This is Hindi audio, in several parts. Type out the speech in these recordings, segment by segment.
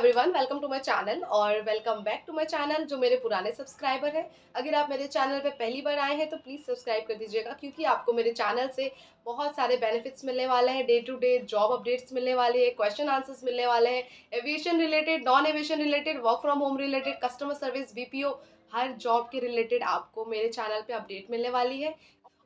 Everyone, welcome to my channel और welcome back to my channel. जो मेरे पुराने सब्सक्राइबर हैं, अगर आप मेरे चैनल पे पहली बार आए हैं तो प्लीज़ सब्सक्राइब कर दीजिएगा, क्योंकि आपको मेरे चैनल से बहुत सारे बेनिफिट्स मिलने वाले हैं। Day to day job updates मिलने वाले हैं, क्वेश्चन आंसर्स मिलने वाले हैं, aviation related, non aviation related, work from home related, customer service, BPO, हर जॉब के रिलेटेड आपको मेरे चैनल पे अपडेट मिलने वाली है।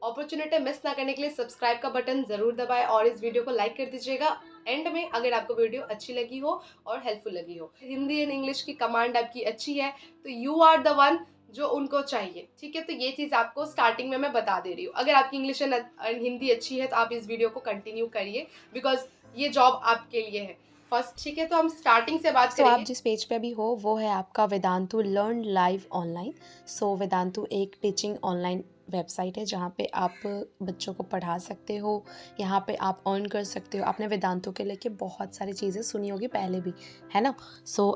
अपॉर्चुनिटी मिस ना करने के लिए सब्सक्राइब का बटन ज़रूर दबाएं और इस वीडियो को लाइक कर दीजिएगा। एंड में अगर आपको वीडियो अच्छी लगी हो और हेल्पफुल लगी हो, हिंदी एंड इंग्लिश की कमांड आपकी अच्छी है तो यू आर द वन जो उनको चाहिए। ठीक है, तो ये चीज़ आपको स्टार्टिंग में मैं बता दे रही हूँ। अगर आपकी इंग्लिश एंड हिंदी अच्छी है तो आप इस वीडियो को कंटिन्यू करिए, बिकॉज ये जॉब आपके लिए है फर्स्ट। ठीक है, तो हम स्टार्टिंग से बात आप करेंगे। जिस पेज पे अभी हो वो है आपका Vedantu learn live online. Vedantu एक टीचिंग ऑनलाइन वेबसाइट है जहाँ पे आप बच्चों को पढ़ा सकते हो, यहाँ पे आप अर्न कर सकते हो। आपने वेदांतु के लेके बहुत सारी चीज़ें सुनी होगी पहले भी, है ना।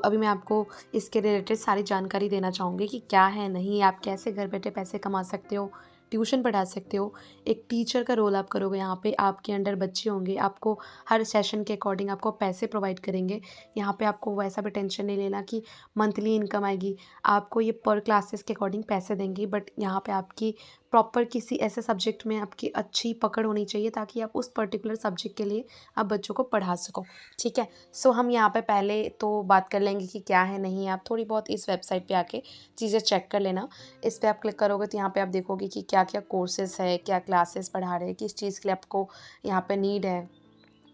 अभी मैं आपको इसके रिलेटेड सारी जानकारी देना चाहूँगी कि क्या है, नहीं, आप कैसे घर बैठे पैसे कमा सकते हो, ट्यूशन पढ़ा सकते हो। एक टीचर का रोल आप करोगे, यहाँ पे आपके अंडर बच्चे होंगे, आपको हर सेशन के अकॉर्डिंग आपको पैसे प्रोवाइड करेंगे। यहाँ पे आपको वैसा भी टेंशन नहीं लेना कि मंथली इनकम आएगी, आपको ये पर क्लासेस के अकॉर्डिंग पैसे देंगे। बट यहाँ पे आपकी प्रॉपर किसी ऐसे सब्जेक्ट में आपकी अच्छी पकड़ होनी चाहिए ताकि आप उस पर्टिकुलर सब्जेक्ट के लिए आप बच्चों को पढ़ा सको। ठीक है, हम यहाँ पे पहले तो बात कर लेंगे कि क्या है, नहीं। आप थोड़ी बहुत इस वेबसाइट पे आके चीज़ें चेक कर लेना। इस पर आप क्लिक करोगे तो यहाँ पे आप देखोगे कि क्या क्या कोर्सेज है, क्या क्लासेस पढ़ा रहे हैं, किस चीज़ के लिए आपको यहाँ पे नीड है,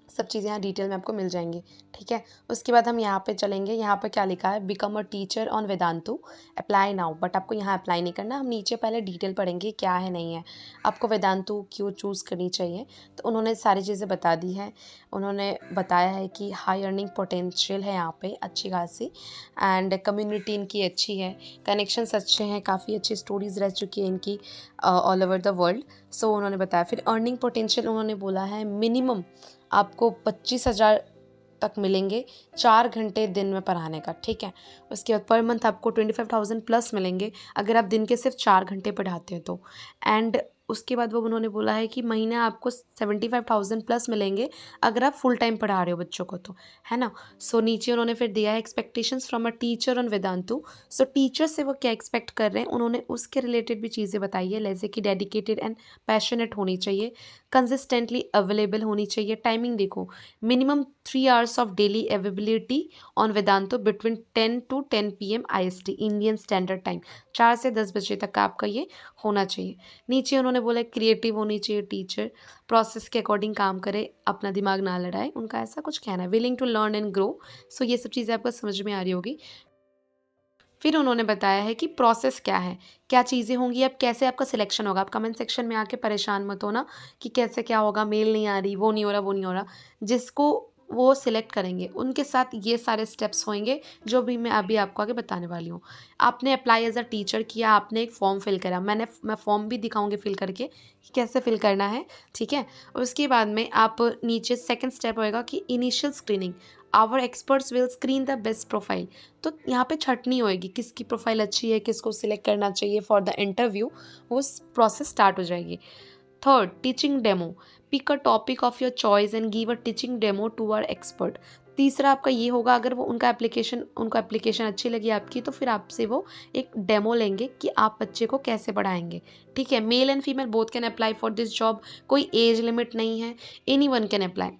सब चीज़ें यहाँ डिटेल में आपको मिल जाएंगी। ठीक है, उसके बाद हम यहाँ पे चलेंगे। यहाँ पे क्या लिखा है, become a teacher on Vedantu, apply now. But आपको यहाँ अप्लाई नहीं करना, हम नीचे पहले डिटेल पढ़ेंगे क्या है, नहीं है, आपको वेदांतु क्यों चूज़ करनी चाहिए। तो उन्होंने सारी चीज़ें बता दी है। उन्होंने बताया है कि हाई अर्निंग पोटेंशियल है यहाँ पे अच्छी खासी, एंड कम्युनिटी इनकी अच्छी है, कनेक्शंस अच्छे हैं, काफ़ी अच्छी स्टोरीज रह चुकी है इनकी ऑल ओवर द वर्ल्ड। उन्होंने बताया। फिर अर्निंग पोटेंशियल उन्होंने बोला है मिनिमम आपको 25,000 तक मिलेंगे 4 घंटे दिन में पढ़ाने का। ठीक है, उसके बाद पर मंथ आपको 25,000 प्लस मिलेंगे अगर आप दिन के सिर्फ 4 घंटे पढ़ाते हो तो। एंड उसके बाद वो उन्होंने बोला है कि महीने आपको 75,000 प्लस मिलेंगे अगर आप फुल टाइम पढ़ा रहे हो बच्चों को तो, है ना। नीचे उन्होंने फिर दिया है expectations from a teacher on Vedantu. Teacher से वो क्या एक्सपेक्ट कर रहे हैं, उन्होंने उसके रिलेटेड भी चीज़ें बताई है, जैसे कि डेडिकेटेड एंड पैशनेट होनी चाहिए, कंसिस्टेंटली अवेलेबल होनी चाहिए। टाइमिंग देखो, minimum 3 hours of daily availability on वेदांतो between 10 to 10 PM IST Indian standard time. 4 से 10 बजे तक का आपका ये होना चाहिए। नीचे उन्होंने बोला क्रिएटिव होनी चाहिए टीचर, प्रोसेस के अकॉर्डिंग काम करे, अपना दिमाग ना लड़ाए, उनका ऐसा कुछ कहना है। Willing to learn and grow. ये सब चीज़ें आपको समझ में आ रही होगी। फिर उन्होंने बताया है कि प्रोसेस क्या है, क्या चीज़ें होंगी, अब कैसे आपका सिलेक्शन होगा। आप कमेंट सेक्शन में आके परेशान मत होना कि कैसे क्या होगा, मेल नहीं आ रही, वो नहीं हो रहा, वो नहीं हो रहा। जिसको वो सिलेक्ट करेंगे उनके साथ ये सारे स्टेप्स होंगे जो भी मैं अभी आपको आगे बताने वाली हूँ। आपने अप्लाई एज अ टीचर किया, आपने एक फॉर्म फिल करा, मैं फॉर्म भी दिखाऊंगी फिल करके कि कैसे फिल करना है। ठीक है, उसके बाद में आप नीचे सेकेंड स्टेप होएगा कि initial screening, our experts will screen the best profile. तो यहाँ पे छटनी होएगी किसकी प्रोफाइल अच्छी है, किसको सिलेक्ट करना चाहिए फॉर द इंटरव्यू, वो प्रोसेस स्टार्ट हो जाएगी। Third, teaching demo, pick a topic of your choice and give a teaching demo to our expert. तीसरा आपका ये होगा, अगर वो उनको एप्लीकेशन अच्छी लगी आपकी तो फिर आपसे वो एक डेमो लेंगे कि आप बच्चे को कैसे पढ़ाएंगे। ठीक है, male and female both can apply for this job, कोई एज लिमिट नहीं है, anyone can apply.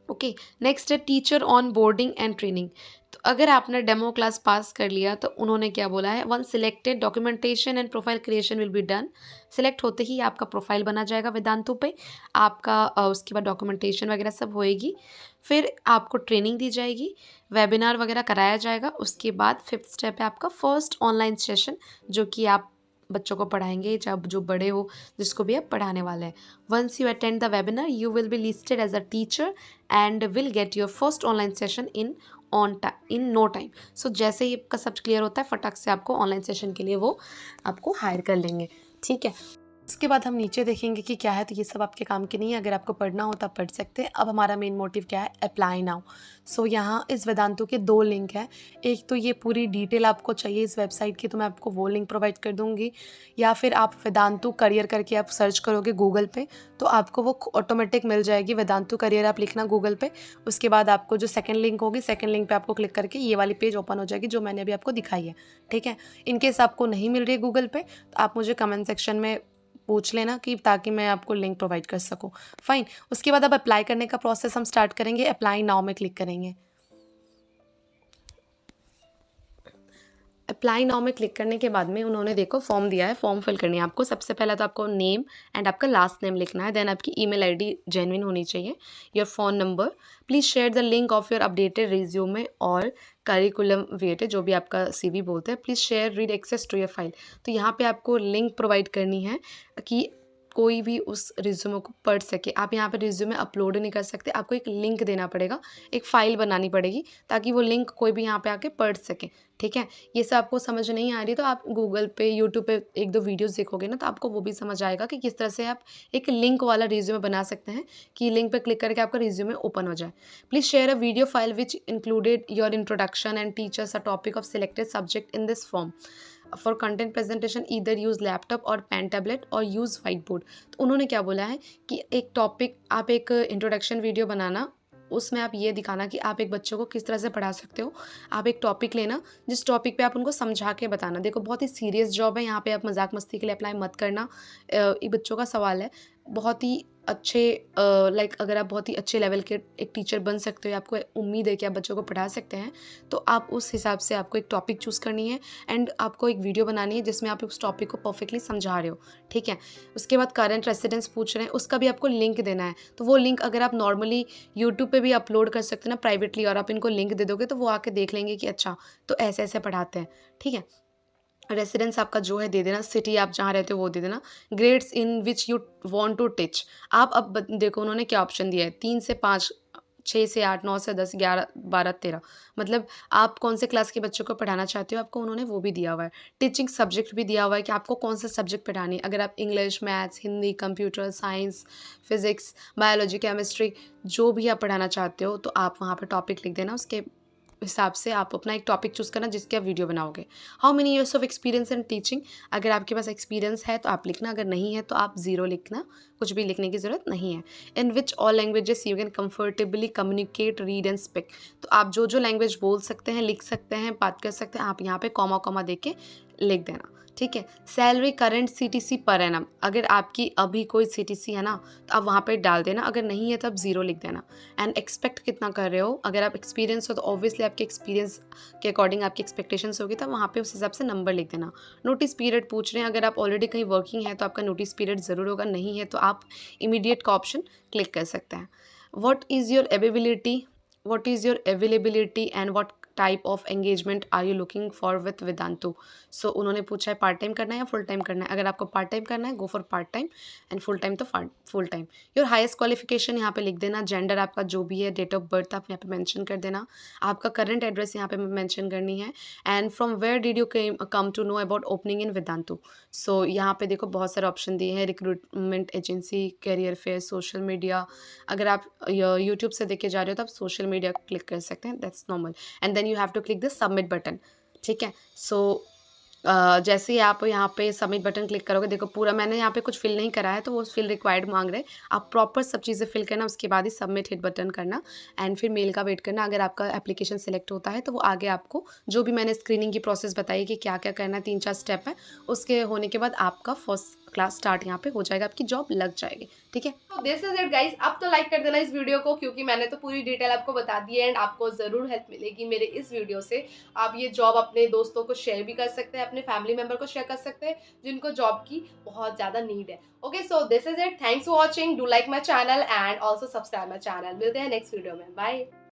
Okay, next है teacher onboarding and training. तो अगर आपने डेमो क्लास पास कर लिया तो उन्होंने क्या बोला है, one selected documentation and profile creation will be done. Select होते ही आपका प्रोफाइल बना जाएगा वेदांतु पे, आपका उसके बाद डॉक्यूमेंटेशन वगैरह सब होएगी, फिर आपको ट्रेनिंग दी जाएगी, वेबिनार वगैरह कराया जाएगा। उसके बाद फिफ्थ स्टेप है आपका फर्स्ट ऑनलाइन सेशन, जो कि आप बच्चों को पढ़ाएंगे, जब जो बड़े हो जिसको भी आप पढ़ाने वाले हैं। Once you attend the webinar you will be listed as a teacher and will get your first online session in no time. जैसे ही आपका सब क्लियर होता है फटाक से आपको ऑनलाइन सेशन के लिए वो आपको हायर कर लेंगे। ठीक है, उसके बाद हम नीचे देखेंगे कि क्या है, तो ये सब आपके काम की नहीं है। अगर आपको पढ़ना हो तो आप पढ़ सकते हैं। अब हमारा मेन मोटिव क्या है, अप्लाई नाउ। सो यहाँ इस वेदांतु के 2 लिंक हैं। एक तो ये पूरी डिटेल आपको चाहिए इस वेबसाइट की, तो मैं आपको वो लिंक प्रोवाइड कर दूँगी, या फिर आप वेदांतु करियर करके आप सर्च करोगे गूगल पे, तो आपको वो ऑटोमेटिक मिल जाएगी। वेदांतु करियर आप लिखना गूगल पे, उसके बाद आपको जो सेकंड लिंक होगी, सेकंड लिंक पे आपको क्लिक करके ये वाली पेज ओपन हो जाएगी जो मैंने अभी आपको दिखाई है, ठीक है। इन केस आपको नहीं मिल रही है गूगल पे, तो आप मुझे कमेंट सेक्शन में पूछ लेना कि ताकि मैं आपको लिंक प्रोवाइड कर सकूं। फाइन। उसके बाद अब अप्लाई करने का प्रोसेस हम स्टार्ट करेंगे। अप्लाई नाउ में क्लिक करेंगे। अप्लाई नाउ में क्लिक करने के बाद में उन्होंने देखो फॉर्म दिया है, फॉर्म फिल करनी है आपको। सबसे पहले तो आपको नेम एंड आपका लास्ट नेम लिखना है, देन आपकी ईमेल आईडी जेन्युइन होनी चाहिए, your phone number, please share the link of your updated resume और करिकुलम वेटे, जो भी आपका सीवी बोलते हैं, please share read access to your file. तो यहाँ पे आपको लिंक प्रोवाइड करनी है कि कोई भी उस रिज्यूमे को पढ़ सके। आप यहाँ पे रिज्यूमे अपलोड नहीं कर सकते, आपको एक लिंक देना पड़ेगा, एक फ़ाइल बनानी पड़ेगी ताकि वो लिंक कोई भी यहाँ पे आके पढ़ सके, ठीक है। ये सब आपको समझ नहीं आ रही तो आप गूगल पे, यूट्यूब पे 1-2 वीडियोज़ देखोगे ना, तो आपको वो भी समझ आएगा कि किस तरह से आप एक लिंक वाला रिज्यूमे बना सकते हैं कि लिंक पे क्लिक करके आपका रिज्यूमे ओपन हो जाए। Please share a video file which included your introduction and teachers a topic of selected subject in this form. For content presentation either use laptop और पेन टैबलेट और यूज़ वाइट बोर्ड। तो उन्होंने क्या बोला है कि एक टॉपिक, आप एक इंट्रोडक्शन वीडियो बनाना, उसमें आप ये दिखाना कि आप एक बच्चों को किस तरह से पढ़ा सकते हो। आप एक टॉपिक लेना जिस टॉपिक पे आप उनको समझा के बताना। देखो बहुत ही सीरियस जॉब है, यहाँ पे आप मजाक मस्ती के लिए अप्लाई मत करना। ये बच्चों का सवाल है। बहुत ही अच्छे लाइक अगर आप बहुत ही अच्छे लेवल के एक टीचर बन सकते हो, आपको उम्मीद है कि आप बच्चों को पढ़ा सकते हैं, तो आप उस हिसाब से आपको एक टॉपिक चूज़ करनी है एंड आपको एक वीडियो बनानी है जिसमें आप उस टॉपिक को परफेक्टली समझा रहे हो, ठीक है। उसके बाद करंट रेसिडेंस पूछ रहे हैं, उसका भी आपको लिंक देना है। तो वो लिंक अगर आप नॉर्मली यूट्यूब पे भी अपलोड कर सकते हैं ना प्राइवेटली, और आप इनको लिंक दे दोगे तो वो आके देख लेंगे कि अच्छा तो ऐसे ऐसे पढ़ाते हैं, ठीक है। रेसिडेंस आपका जो है दे देना, सिटी आप जहाँ रहते हो वो दे देना, grades in which you want to teach. आप अब देखो उन्होंने क्या ऑप्शन दिया है, 3 से 5, 6 से 8, 9 से 10, 11, 12, 13, मतलब आप कौन से क्लास के बच्चों को पढ़ाना चाहते हो, आपको उन्होंने वो भी दिया हुआ है। टीचिंग सब्जेक्ट भी दिया हुआ है कि आपको कौन सा सब्जेक्ट पढ़ानी है। अगर आप English, maths, Hindi, computer science, physics, biology, chemistry, जो भी आप पढ़ाना चाहते हो, तो आप वहाँ पर टॉपिक लिख देना। उसके हिसाब से आप अपना एक टॉपिक चूज़ करना जिसके आप वीडियो बनाओगे। How many years of experience in teaching, अगर आपके पास एक्सपीरियंस है तो आप लिखना, अगर नहीं है तो आप 0 लिखना, कुछ भी लिखने की ज़रूरत नहीं है। In which all languages you can comfortably communicate, read and speak, तो आप जो जो लैंग्वेज बोल सकते हैं, लिख सकते हैं, बात कर सकते हैं, आप यहाँ पे कॉमा कॉमा दे के लिख देना, ठीक है। Salary current CTC per annum, अगर आपकी अभी कोई CTC है ना तो आप वहाँ पे डाल देना, अगर नहीं है तो आप 0 लिख देना। एंड एक्सपेक्ट कितना कर रहे हो, अगर आप एक्सपीरियंस हो तो ऑब्वियसली आपके एक्सपीरियंस के अकॉर्डिंग आपकी एक्सपेक्टेशंस होगी, तो वहाँ पे उस हिसाब से नंबर लिख देना। नोटिस पीरियड पूछ रहे हैं, अगर आप ऑलरेडी कहीं वर्किंग है तो आपका नोटिस पीरियड ज़रूर होगा, नहीं है तो आप इमीडिएट का ऑप्शन क्लिक कर सकते हैं। What is your availability and what type of engagement are you looking for with Vedantu. So उन्होंने पूछा है पार्ट टाइम करना है या फुल टाइम करना है। अगर आपको पार्ट टाइम करना है go for part time, and full time तो full time. Your highest qualification यहाँ पे लिख देना, जेंडर आपका जो भी है, डेट ऑफ बर्थ आप यहाँ पे मेंशन कर देना, आपका करंट एड्रेस यहाँ पे मेंशन करनी है, and from where did you come to know about opening in Vedantu. So यहाँ पे देखो बहुत सारे ऑप्शन दिए हैं, recruitment agency, career fair, social media. अगर आप यूट्यूब से देख के जा रहे हो तो आप सोशल मीडिया क्लिक कर सकते हैं, that's normal, and then you have to click the submit button, ठीक है। सो जैसे ही आप यहाँ पे सबमिट बटन क्लिक करोगे, देखो पूरा मैंने यहाँ पे कुछ फिल नहीं करा है तो वो फिल रिक्वायर्ड मांग रहे हैं, आप प्रॉपर सब चीज़ें फिल करना, उसके बाद ही सबमिट हिट बटन करना एंड फिर मेल का वेट करना। अगर आपका एप्लीकेशन सेलेक्ट होता है तो वो आगे आपको जो भी मैंने स्क्रीनिंग की प्रोसेस बताई कि क्या क्या करना है, 3-4 स्टेप है, उसके होने के बाद आपका फर्स्ट क्लास स्टार्ट यहाँ पे हो जाएगा, आपकी जॉब लग जाएगी, ठीक है। तो दिस इज इट गाइस, अब तो लाइक कर देना इस वीडियो को, क्योंकि मैंने तो पूरी डिटेल आपको बता दी है एंड आपको ज़रूर हेल्प मिलेगी मेरे इस वीडियो से। आप ये जॉब अपने दोस्तों को शेयर भी कर सकते हैं, अपने फैमिली मेम्बर को शेयर कर सकते हैं जिनको जॉब की बहुत ज़्यादा नीड है। Okay, so this is it, thanks for watching, do like my channel and also subscribe my channel. मिलते हैं नेक्स्ट वीडियो में, बाय।